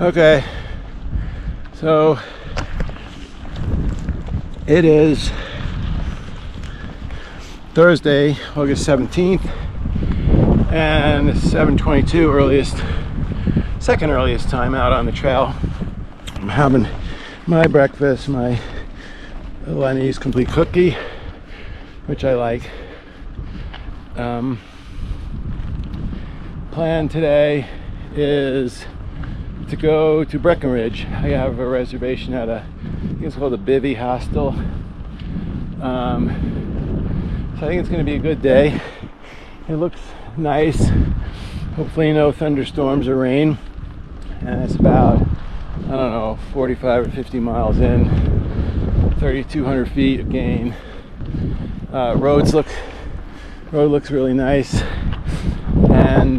Okay, so it is Thursday, August 17th, and it's 7:22, second earliest time out on the trail. I'm having my breakfast, my Lenny's complete cookie, which I like. Plan today is to go to Breckenridge. I have a reservation at I think it's called the Bivy Hostel. So I think it's going to be a good day. It looks nice. Hopefully no thunderstorms or rain. And it's about, I don't know, 45 or 50 miles in, 3,200 feet of gain. Road looks really nice. And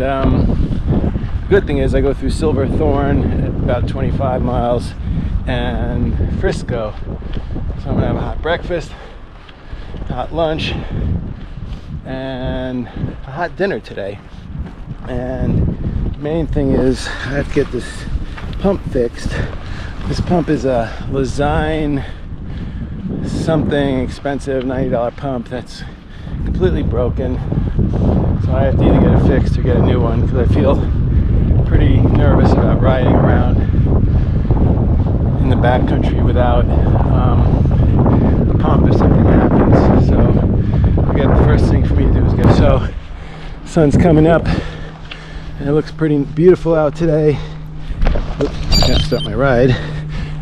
good thing is I go through Silverthorne at about 25 miles and Frisco. So I'm gonna have a hot breakfast, hot lunch, and a hot dinner today. And the main thing is I have to get this pump fixed. This pump is a Lesign something expensive $90 pump that's completely broken. So I have to either get it fixed or get a new one because I feel pretty nervous about riding around in the backcountry without a pump if something happens. So again, the first thing for me to do is get. So sun's coming up and it looks pretty beautiful out today. Oops, I gotta start my ride,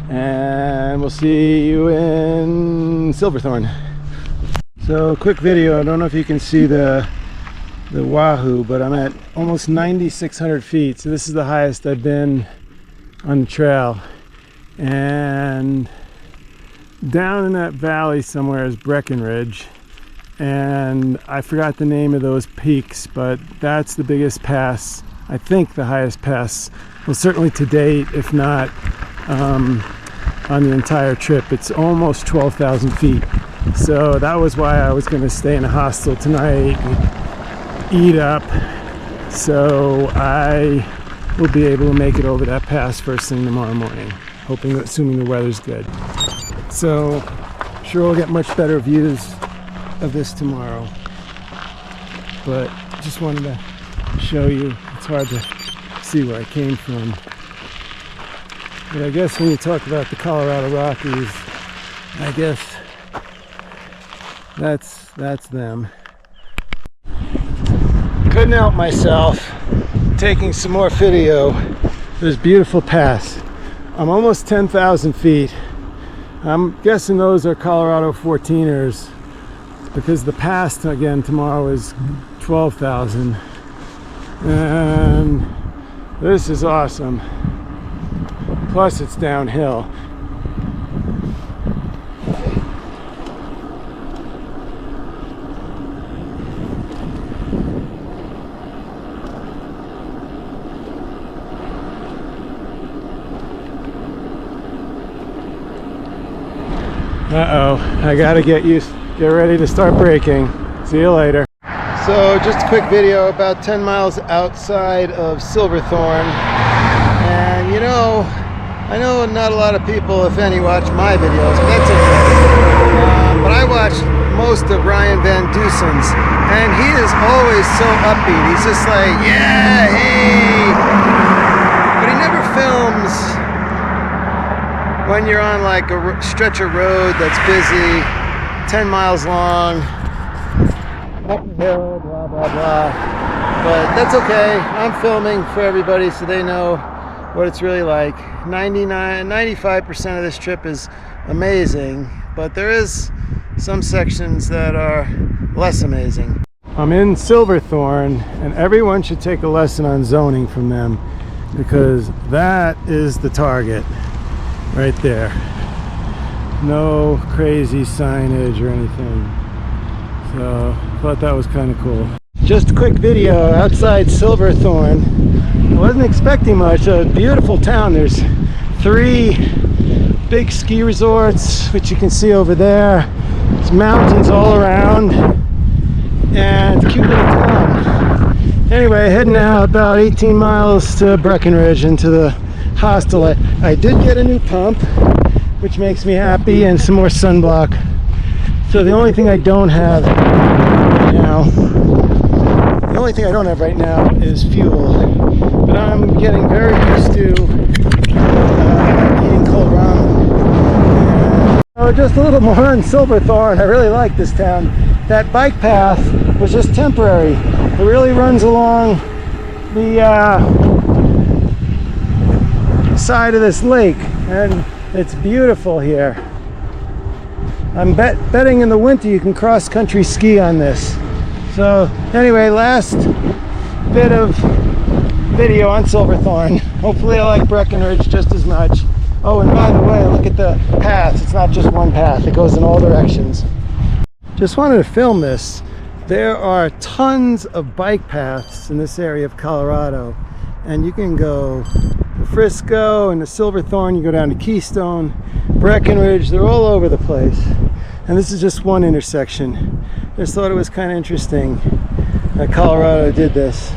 and we'll see you in Silverthorne. So quick video. I don't know if you can see the Wahoo, but I'm at almost 9,600 feet. So this is the highest I've been on the trail. And down in that valley somewhere is Breckenridge. And I forgot the name of those peaks, but that's the biggest pass. I think the highest pass, well, certainly to date, if not on the entire trip. It's almost 12,000 feet. So that was why I was going to stay in a hostel tonight and eat up, so I will be able to make it over that pass first thing tomorrow morning, assuming the weather's good. So I'm sure we'll get much better views of this tomorrow, but just wanted to show you. It's hard to see where I came from, but I guess when you talk about the Colorado Rockies, I guess that's them. Couldn't help myself taking some more video of this beautiful pass. I'm almost 10,000 feet. I'm guessing those are Colorado 14ers because the pass again tomorrow is 12,000. And this is awesome. Plus it's downhill. Uh-oh, I gotta get ready to start braking. See you later. So just a quick video about 10 miles outside of Silverthorne. And you know, I know not a lot of people, if any, watch my videos, but that's okay. But I watched most of Ryan Van Dusen's, and he is always so upbeat. He's just like, yeah, hey! But he never films when you're on like a stretch of road that's busy, 10 miles long, uphill, blah, blah, blah. But that's okay. I'm filming for everybody so they know what it's really like. 95% of this trip is amazing, but there is some sections that are less amazing. I'm in Silverthorne, and everyone should take a lesson on zoning from them, because that is the target. Right there. No crazy signage or anything. So I thought that was kind of cool. Just a quick video outside Silverthorne. I wasn't expecting much. A beautiful town. There's 3 big ski resorts, which you can see over there. There's mountains all around. And cute little town. Anyway, heading out about 18 miles to Breckenridge into the hostile. I did get a new pump, which makes me happy, and some more sunblock. So the only thing I don't have right now, is fuel. But I'm getting very used to eating cold ramen. Oh, just a little more on Silverthorne. I really like this town. That bike path was just temporary. It really runs along the side of this lake, and it's beautiful here. I'm betting in the winter you can cross-country ski on this. So anyway, last bit of video on Silverthorne. Hopefully I like Breckenridge just as much. Oh, and by the way, look at the paths. It's not just one path. It goes in all directions. Just wanted to film this. There are tons of bike paths in this area of Colorado, and you can go to Frisco and to Silverthorne, you go down to Keystone, Breckenridge, they're all over the place. And this is just one intersection. Just thought it was kind of interesting that Colorado did this.